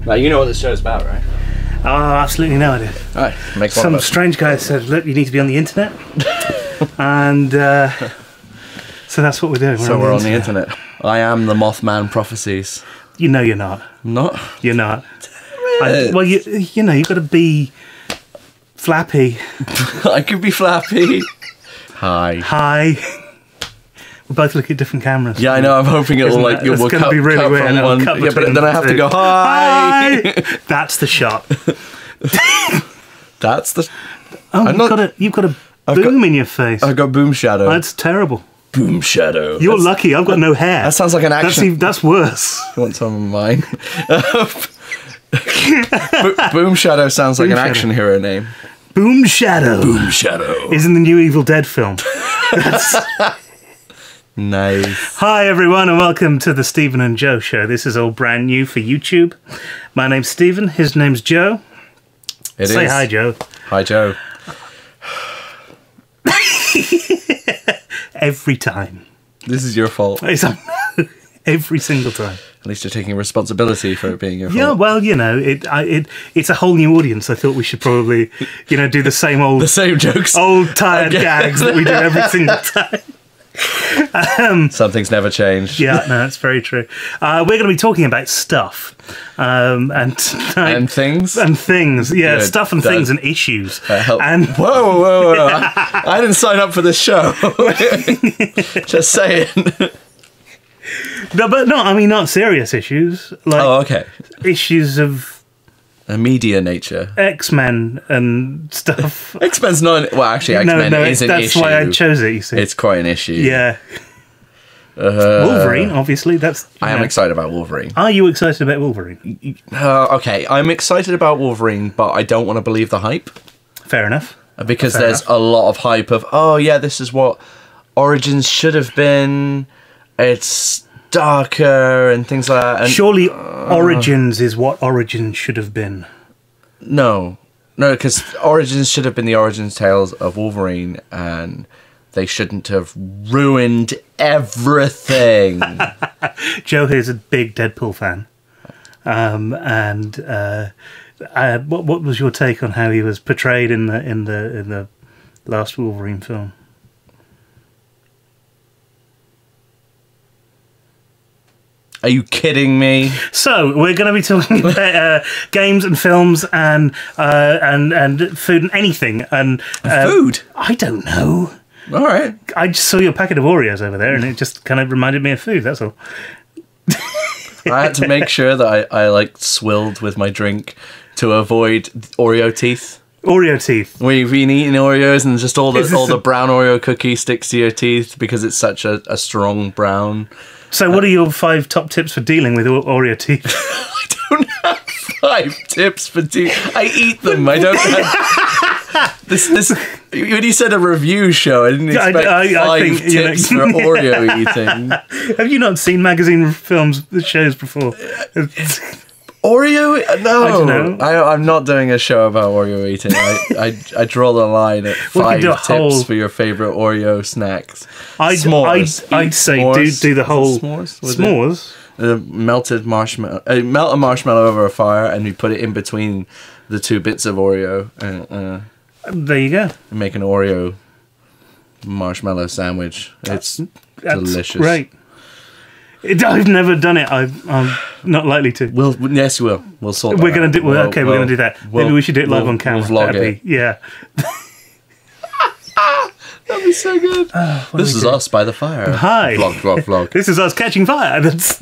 Now, you know what this show's about, right? Oh, absolutely no idea. All right, make one Some of us. strange guy said, look, you need to be on the internet. And so that's what we're doing. We're on the internet. I am the Mothman prophecies. You know you're not. Not? You're not. Well, you know, you've got to be flappy. I could be flappy. Hi. Hi. We're both looking at different cameras. Yeah, I know. I'm hoping it will like It's we'll gonna cut, be really cut weird. from It'll one. cut Yeah, but between then I have to go hi. That's the shot. That's the. Oh, you've got a boom in your face. I've got boom shadow. That's terrible. Boom shadow. You're lucky. I've got no hair. That sounds like an action. That's worse. You want some of mine? Boom shadow sounds like an action hero name. Boom Shadow. Boom shadow. Is in the new Evil Dead film. Nice. Hi everyone and welcome to the Stephen and Joe Show. This is all brand new for YouTube. My name's Stephen, his name's Joe. Say hi, Joe. Hi, Joe. Every time. This is your fault. Every single time. At least you're taking responsibility for it being your fault. Yeah, well, you know, it's a whole new audience. I thought we should probably, you know, do the same jokes. Old tired gags that we do every single time. Some things never change. Yeah, no, that's very true. We're going to be talking about stuff and things. Yeah, Good. stuff and things and issues. And whoa! I didn't sign up for this show. Just saying. No, but not serious issues. Like okay. Issues of a media nature. X-Men and stuff. X-Men's not. Well, actually, X-Men is an issue. That's why I chose it. You see, it's quite an issue. Yeah. Wolverine, obviously. I am excited about Wolverine. Are you excited about Wolverine? Okay, I'm excited about Wolverine, but I don't want to believe the hype. Fair enough. Because there's a lot of hype of, oh yeah, this is what Origins should have been. It's darker and things like that. And, surely Origins is what Origins should have been. No, because Origins should have been the origins tales of Wolverine, and they shouldn't have ruined everything. Joe here's a big Deadpool fan. What was your take on how he was portrayed in the last Wolverine film? Are you kidding me? So we're going to be talking about games and films and food and anything and food. I don't know. All right. I just saw your packet of Oreos over there, and it just kind of reminded me of food. That's all. I had to make sure that I like swilled with my drink to avoid Oreo teeth. Oreo teeth. Where you've been eating Oreos and just all the brown Oreo cookie sticks to your teeth because it's such a strong brown. So what are your 5 top tips for dealing with Oreo teeth? I don't have 5 tips for teeth. I eat them. I don't have... This when you said a review show, I didn't expect 5 tips for Oreo eating. Have you not seen magazine films, shows before? Oreo? No. I don't know. I'm not doing a show about Oreo eating. I draw the line at 5 tips for your favourite Oreo snacks. I'd say s'mores. do the whole s'mores. Melted marshmallow. Melt a marshmallow over a fire, and you put it in between the 2 bits of Oreo. There you go. And make an Oreo marshmallow sandwich. It's delicious. Great. I've never done it. I'm not likely to. Yes, you will. We'll sort that. We're going to do. We're going to do that. Maybe we should do it live on camera. We'll vlog it. Yeah. That'd be so good. This is us by the fire. Hi. Vlog. This is us catching fire. That's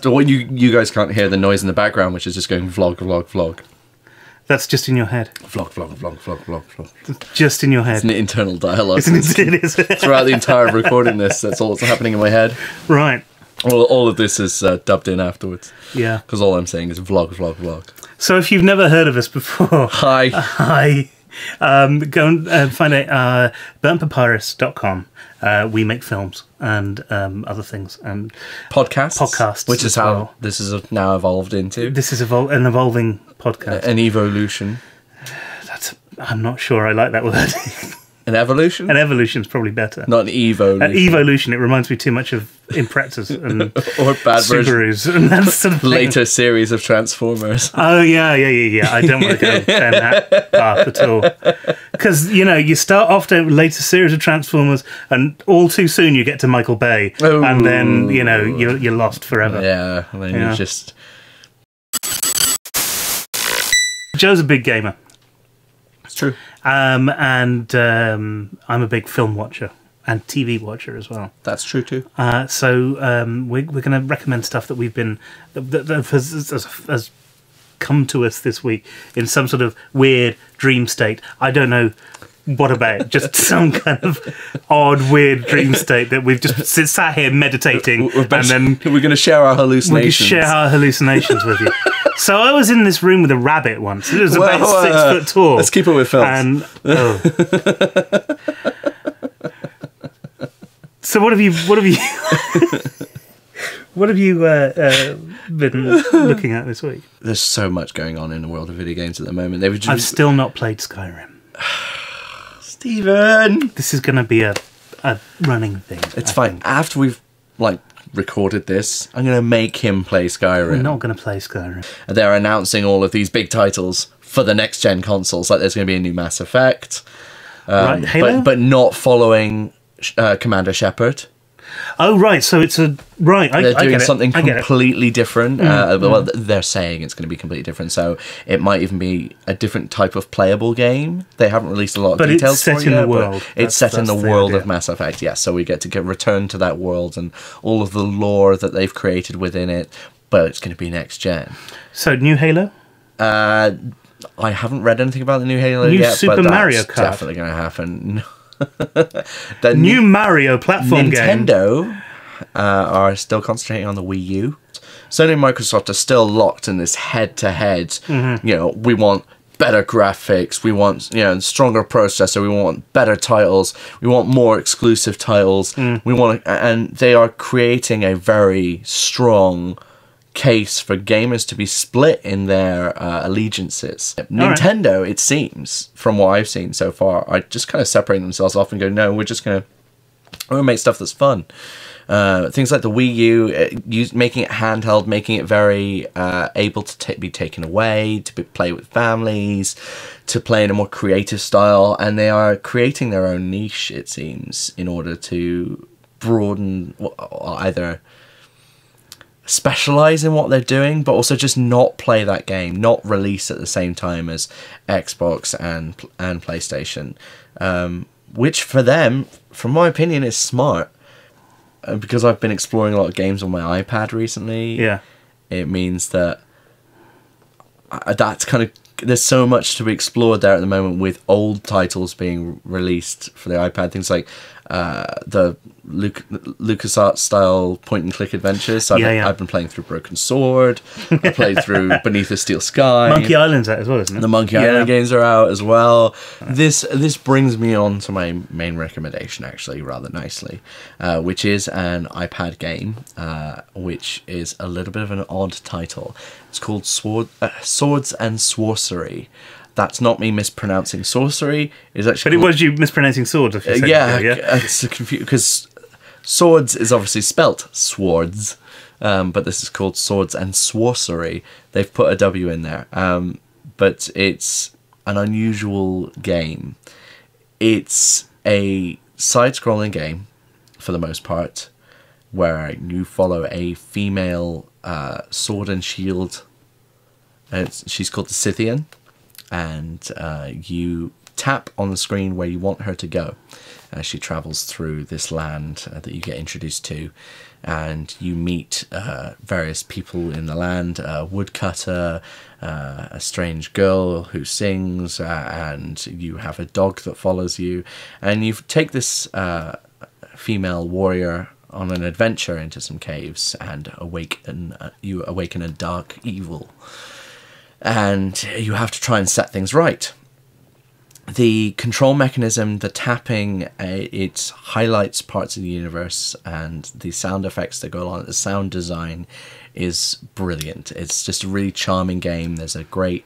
what you guys can't hear the noise in the background, which is just going vlog. That's just in your head. Vlog. Just in your head. It's an internal dialogue. It is. Throughout the entire recording that's all that's happening in my head. Right. All of this is dubbed in afterwards. Yeah. Because all I'm saying is vlog. So if you've never heard of us before... Hi. Go and find out burnedpapyrus.com. We make films and other things. And podcasts. Which is how this is now evolved into. This is an evolving podcast. An evolution. I'm not sure I like that word. An evolution? An evolution's probably better. Not an evolution. An evolution, it reminds me too much of Imprezas and or bad Subarus and that sort of later series of Transformers. Oh, yeah. I don't want to go down that path at all. Because, you start off down later series of Transformers and all too soon you get to Michael Bay. Oh. And then, you're lost forever. Yeah, and then you just... Joe's a big gamer. It's true. And I'm a big film watcher and TV watcher as well. That's true too. So we're going to recommend stuff that we've been that has come to us this week in some sort of weird dream state. I don't know what about, just some kind of odd, weird dream state that we've just sat here meditating, and then we're going to share our hallucinations. We can share our hallucinations with you. So I was in this room with a rabbit once. It was about 6 foot tall. Let's keep it with films. And so what have you been looking at this week? There's so much going on in the world of video games at the moment. I've still not played Skyrim. Stephen, this is going to be a running thing. It's fine. After we've recorded this, I'm going to make him play Skyrim. We're not going to play Skyrim. They're announcing all of these big titles for the next gen consoles. Like there's going to be a new Mass Effect, right? Halo, but not following Commander Shepard. Oh, right. So it's a... Right, They're doing something completely different. Well, they're saying it's going to be completely different, so it might even be a different type of playable game. They haven't released a lot of details for it. But it's set in the world. It's set in the world of Mass Effect, yes. So we get to return to that world and all of the lore that they've created within it, but it's going to be next gen. So, new Halo? I haven't read anything about the new Halo yet, Super but Mario that's Kart. Definitely going to happen. The new Mario platform game. Nintendo are still concentrating on the Wii U. Sony and Microsoft are still locked in this head-to-head. We want better graphics. We want stronger processor. We want better titles. We want more exclusive titles. We want, and they are creating a very strong case for gamers to be split in their allegiances. Nintendo, it seems, from what I've seen so far, are just kind of separating themselves off and go, no, we're going to make stuff that's fun. Things like the Wii U, making it handheld, making it very able to be taken away, to play with families, to play in a more creative style, and they are creating their own niche, it seems, in order to broaden, either specialize in what they're doing, but also just not play that game, not release at the same time as Xbox and PlayStation, which for them, from my opinion, is smart. Because I've been exploring a lot of games on my iPad recently. Yeah, it means that that's kind of, there's so much to be explored there at the moment with old titles being released for the iPad. Things like the LucasArts style point and click adventures. So I've been playing through Broken Sword. I played through Beneath a Steel Sky. Monkey Island's out as well, isn't it? The Monkey Island games are out as well. This brings me on to my main recommendation, actually, rather nicely, which is an iPad game, which is a little bit of an odd title. It's called Swords and Sworcery. That's not me mispronouncing sorcery. It's actually, but it was you mispronouncing swords. If you said it's confused because swords is obviously spelt swords, but this is called Swords and Sworcery. They've put a W in there, but it's an unusual game. It's a side-scrolling game for the most part, where you follow a female sword and shield. She's called the Scythian. And you tap on the screen where you want her to go as she travels through this land that you get introduced to, and you meet various people in the land, a woodcutter, a strange girl who sings, and you have a dog that follows you, and you take this female warrior on an adventure into some caves and you awaken a dark evil. And you have to try and set things right. The control mechanism, the tapping, it highlights parts of the universe, and the sound effects that go along, the sound design is brilliant. It's just a really charming game. There's a great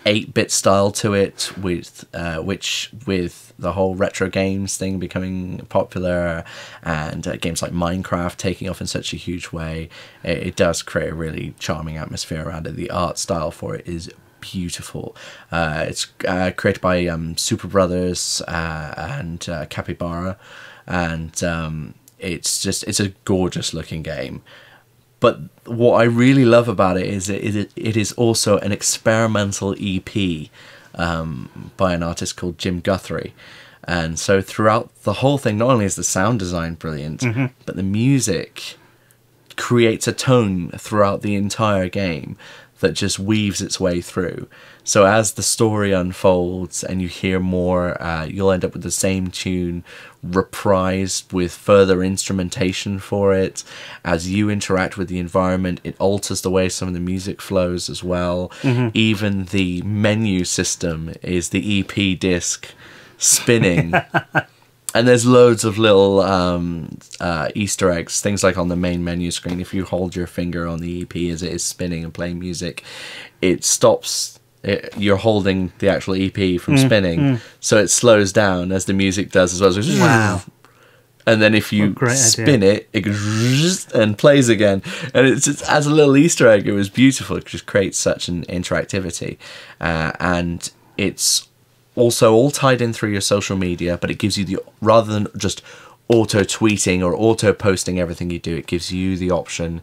8-bit style to it, with which with the whole retro games thing becoming popular, and games like Minecraft taking off in such a huge way, it does create a really charming atmosphere around it. The art style for it is beautiful. It's created by Super Brothers and Capybara, and it's a gorgeous looking game. But what I really love about it is it is also an experimental EP by an artist called Jim Guthrie. And so throughout the whole thing, not only is the sound design brilliant, but the music creates a tone throughout the entire game that just weaves its way through. So as the story unfolds and you hear more, you'll end up with the same tune reprised with further instrumentation for it. As you interact with the environment, it alters the way some of the music flows as well. Even the menu system is the EP disc spinning. And there's loads of little Easter eggs, things like on the main menu screen. If you hold your finger on the EP as it is spinning and playing music, it stops. You're holding the actual EP from spinning, so it slows down as the music does as well. So wow. And then if you spin it, it goes and plays again. And it's just, as a little Easter egg, it was beautiful. It just creates such an interactivity. And it's also all tied in through your social media, but it gives you the, rather than just auto-tweeting or auto-posting everything you do, it gives you the option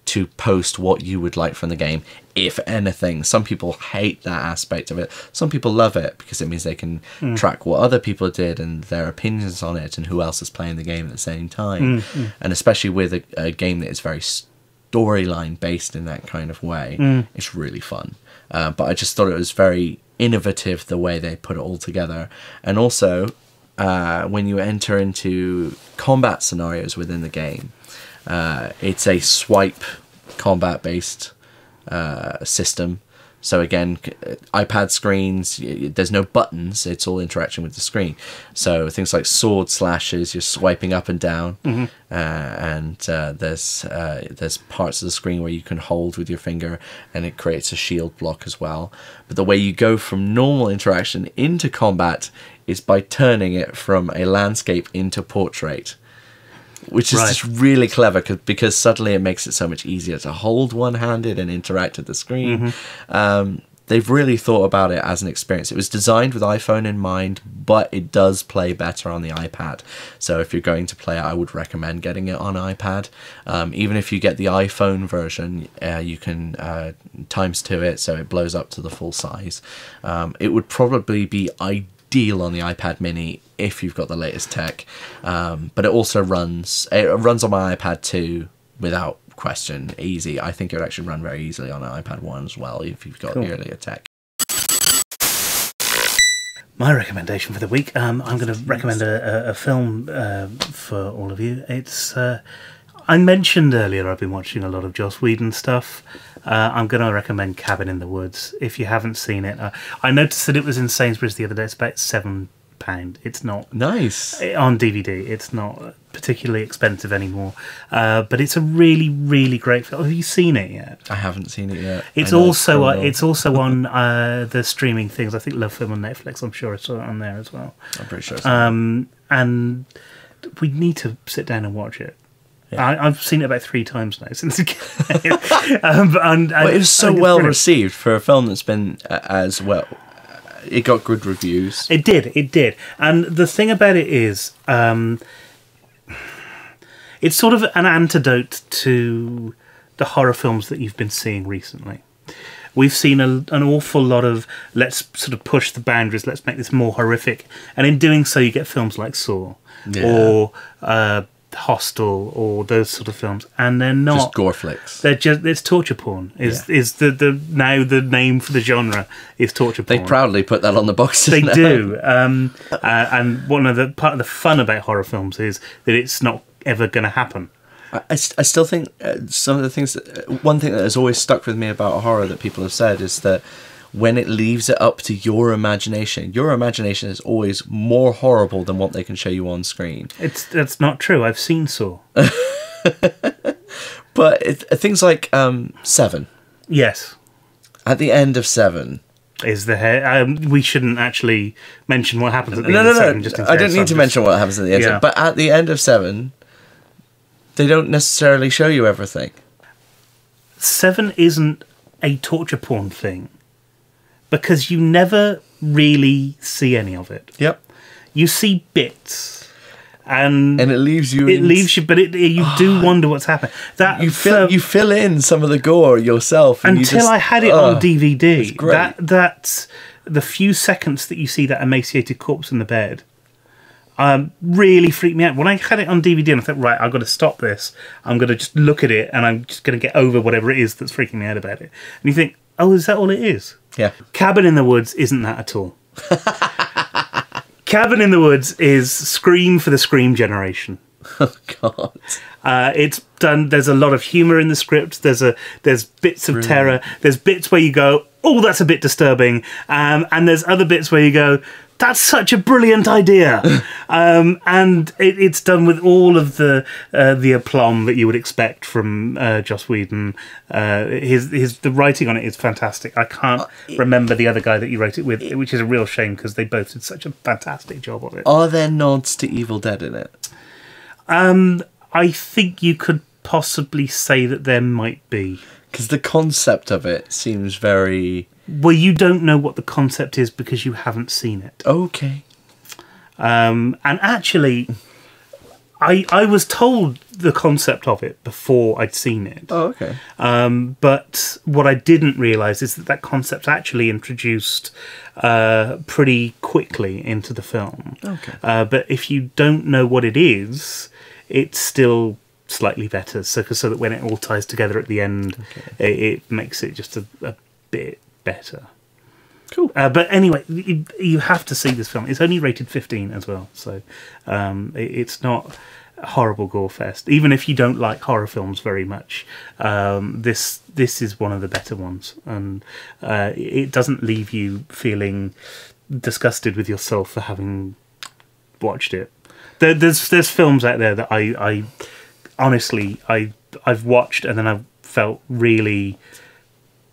to post what you would like from the game, if anything. Some people hate that aspect of it. Some people love it because it means they can track what other people did and their opinions on it and who else is playing the game at the same time. And especially with a game that is very storyline based in that kind of way, it's really fun. But I just thought it was very innovative the way they put it all together. And also, when you enter into combat scenarios within the game, it's a swipe combat based system. So again, iPad screens, there's no buttons, it's all interaction with the screen. So things like sword slashes, you're swiping up and down, and there's parts of the screen where you can hold with your finger and it creates a shield block as well. But the way you go from normal interaction into combat is by turning it from a landscape into portrait, which is just really clever because suddenly it makes it so much easier to hold one-handed and interact with the screen. They've really thought about it as an experience. It was designed with iPhone in mind, but it does play better on the iPad. So if you're going to play it, I would recommend getting it on iPad. Even if you get the iPhone version, you can ×2 it so it blows up to the full size. It would probably be ideal on the iPad mini if you've got the latest tech, but it also runs on my iPad 2 without question, easy. I think it would actually run very easily on an iPad 1 as well if you've got the earlier tech. My recommendation for the week, I'm going to recommend a film for all of you. It's I mentioned earlier I've been watching a lot of Joss Whedon stuff. I'm going to recommend Cabin in the Woods. If you haven't seen it, I noticed that it was in Sainsbury's the other day. It's about £7. It's not nice on DVD. It's not particularly expensive anymore, but it's a really, really great film. Have you seen it yet? I haven't seen it yet. It's also on the streaming things. I think Love Film on Netflix. I'm sure it's on there as well. I'm pretty sure. And we need to sit down and watch it. Yeah. I've seen it about 3 times now since it came out. But it was so well received for a film that's been as well. It got good reviews. It did. And the thing about it is, it's sort of an antidote to the horror films that you've been seeing recently. We've seen an awful lot of, let's sort of push the boundaries, let's make this more horrific. And in doing so, you get films like Saw or Hostel or those sort of films, and they're not just gore flicks. They're just, it's torture porn. Is now the name for the genre is torture porn. They proudly put that on the boxes. They now. do, and part of the fun about horror films is that it's not ever going to happen. I still think some of the things one thing that has always stuck with me about horror that people have said is that when it leaves it up to your imagination is always more horrible than what they can show you on screen. That's not true. I've seen Saw. But things like 7. Yes. At the end of 7, is the hair. We shouldn't actually mention what happens at the end of 7. Just I don't need to mention what happens at the end. Yeah. But at the end of 7, they don't necessarily show you everything. 7 isn't a torture porn thing because you never really see any of it. Yep. You see bits, and it leaves you. But you do wonder what's happening. That you fill in some of the gore yourself. And until I had it on DVD. It's great. That the few seconds that you see that emaciated corpse in the bed really freaked me out. When I had it on DVD, and I thought, right, I've got to stop this. I'm going to just look at it, and I'm just going to get over whatever it is that's freaking me out about it. And you think, oh, is that all it is? Yeah. Cabin in the Woods isn't that at all. Cabin in the Woods is Scream for the Scream generation. Oh God! It's done. There's a lot of humour in the script. There's bits of terror. There's bits where you go, "Oh, that's a bit disturbing," and there's other bits where you go, "That's such a brilliant idea." And it's done with all of the aplomb that you would expect from Joss Whedon. The writing on it is fantastic. I can't remember the other guy that you wrote it with, which is a real shame because they both did such a fantastic job of it. Are there nods to Evil Dead in it? I think you could possibly say that there might be. Because the concept of it seems very... Well, you don't know what the concept is because you haven't seen it. Okay. And actually, I was told the concept of it before I'd seen it. Oh, okay. But what I didn't realise is that concept's actually introduced pretty quickly into the film. Okay. But if you don't know what it is, it's still slightly better. So that when it all ties together at the end, it makes it just a bit better. Cool. But anyway, you have to see this film. It's only rated 15 as well, so it's not a horrible gore fest. Even if you don't like horror films very much, this is one of the better ones, and it doesn't leave you feeling disgusted with yourself for having watched it. There's films out there that I honestly I've watched and then I've felt really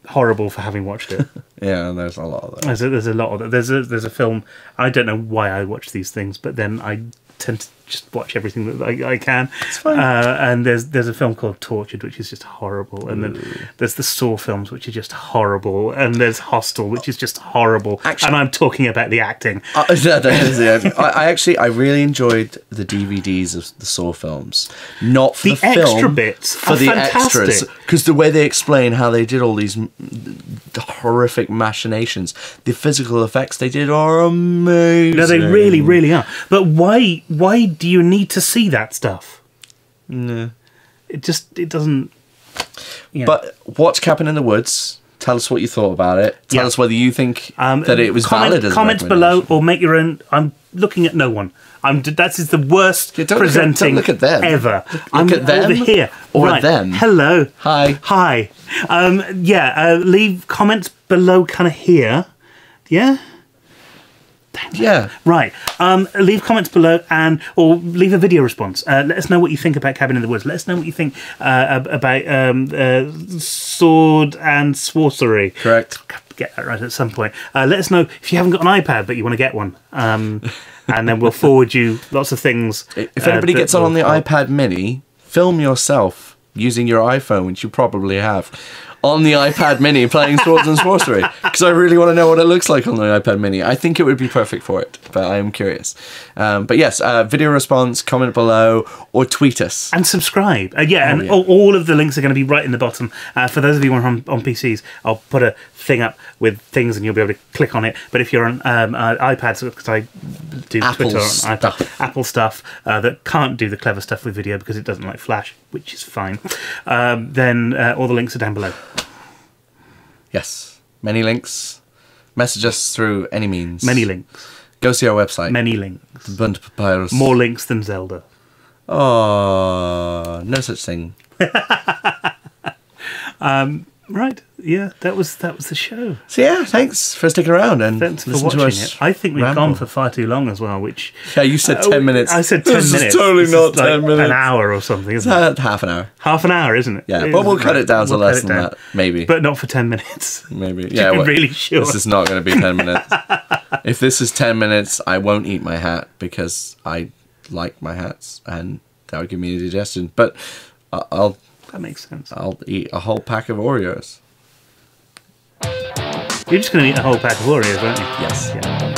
horrible for having watched it. Yeah, there's a lot of that. There's a lot of that. There's a film. I don't know why I watch these things, but then I tend to just watch everything that I can. It's fine. And there's a film called Tortured, which is just horrible. And then there's the Saw films, which are just horrible. And there's Hostel, which is just horrible. Actually, and I'm talking about the acting. I really enjoyed the DVDs of the Saw films. Not for the film, extra bits, for the fantastic. Extras. Because the way they explain how they did all these horrific machinations, the physical effects they did are amazing. No, they really, really are. But why do you need to see that stuff? No. It doesn't... Yeah. But watch Cabin in the Woods. Tell us what you thought about it. Tell us whether you think that it was valid as a comments below or make your own... I'm looking at no one. That is the worst presenting look at them. ever. Look at them over here. or right. them. Hello. Hi. Leave comments below kind of here. Yeah? Yeah. Right. Leave comments below or leave a video response. Let us know what you think about Cabin in the Woods. Let us know what you think about Sword and Sworcery. Correct. Get that right at some point. Let us know if you haven't got an iPad but you want to get one. And then we'll forward you lots of things. If anybody gets on the iPad mini, film yourself using your iPhone, which you probably have, on the iPad mini playing Swords and Sworcery, because I really want to know what it looks like on the iPad mini. I think it would be perfect for it, but I am curious. But yes, video response, comment below, or tweet us. And subscribe. All of the links are going to be right in the bottom. For those of you who are on PCs, I'll put a thing up with things and you'll be able to click on it. But if you're on iPads, because I do Apple Twitter on stuff. iPad, Apple stuff that can't do the clever stuff with video because it doesn't like Flash, which is fine, then all the links are down below. Yes. Many links. Message us through any means. Many links. Go see our website. Many links. Bunt Papyrus. More links than Zelda. Oh, no such thing. Right. yeah, that was the show. So yeah, thanks for sticking around and thanks for listen to watching us it. I think we've ramble. gone for far too long as well. Which Yeah, you said 10 minutes. I said 10 minutes. This is totally not 10 minutes. An hour or something, isn't it? Half an hour. Half an hour, isn't it? Yeah, but we'll cut it down to less than that, maybe. But not for 10 minutes. Maybe. Yeah, I'm really sure. This is not going to be 10 minutes. If this is 10 minutes, I won't eat my hat because I like my hats, and that would give me indigestion. But I'll. That makes sense. I'll eat a whole pack of Oreos. You're just going to eat a whole pack of Oreos, aren't you? Yes. Yeah.